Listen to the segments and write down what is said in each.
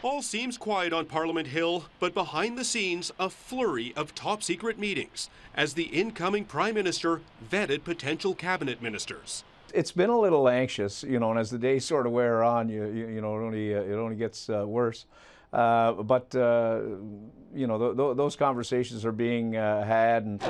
All seems quiet on Parliament Hill, but behind the scenes, a flurry of top-secret meetings as the incoming Prime Minister vetted potential cabinet ministers. It's been a little anxious, and as the days sort of wear on, it only gets worse. Those conversations are being had. And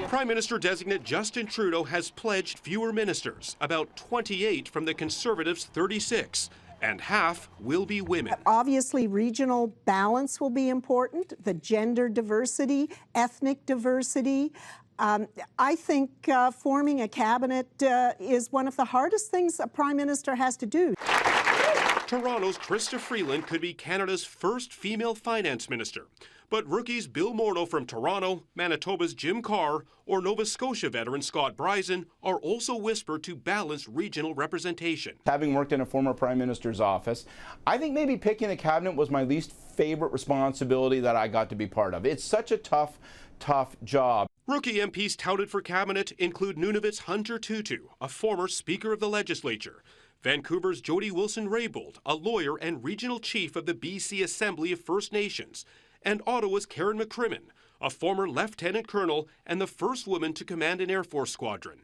Prime Minister-designate Justin Trudeau has pledged fewer ministers, about 28 from the Conservatives' 36. And half will be women. Obviously, regional balance will be important, the gender diversity, ethnic diversity. I think forming a cabinet is one of the hardest things a prime minister has to do. Toronto's Chrystia Freeland could be Canada's first female finance minister. But rookies Bill Morneau from Toronto, Manitoba's Jim Carr, or Nova Scotia veteran Scott Brisen are also whispered to balance regional representation. Having worked in a former Prime Minister's office, I think maybe picking a cabinet was my least favorite responsibility that I got to be part of. It's such a tough job. Rookie MPs touted for cabinet include Nunavut's Hunter Tutu, a former Speaker of the Legislature, Vancouver's Jody Wilson-Raybould, a lawyer and regional chief of the BC Assembly of First Nations, and Ottawa's Karen McCrimmon, a former lieutenant colonel and the first woman to command an Air Force squadron.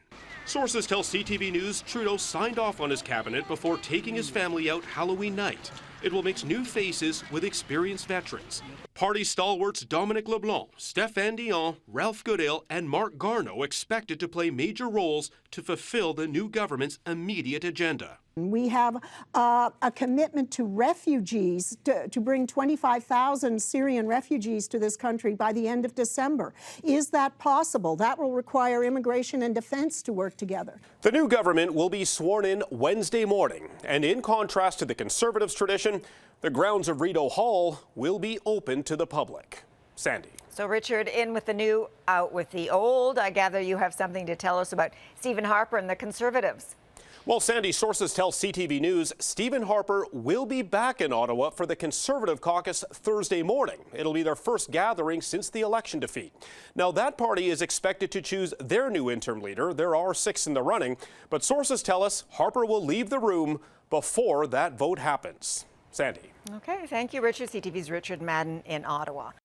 Sources tell CTV News Trudeau signed off on his cabinet before taking his family out Halloween night. It will mix new faces with experienced veterans. Party stalwarts Dominic LeBlanc, Stéphane Dion, Ralph Goodale, and Mark Garneau expected to play major roles to fulfill the new government's immediate agenda. We have a commitment to refugees, to bring 25,000 Syrian refugees to this country by the end of December. Is that possible? That will require immigration and defense to work together. The new government will be sworn in Wednesday morning, and in contrast to the Conservatives' tradition, the grounds of Rideau Hall will be open to the public. Sandy. So, Richard, in with the new, out with the old. I gather you have something to tell us about Stephen Harper and the Conservatives. Well, Sandy, sources tell CTV News Stephen Harper will be back in Ottawa for the Conservative caucus Thursday morning. It'll be their first gathering since the election defeat. Now, that party is expected to choose their new interim leader. There are 6 in the running, but sources tell us Harper will leave the room before that vote happens. Sandy. Okay, thank you, Richard. CTV's Richard Madan in Ottawa.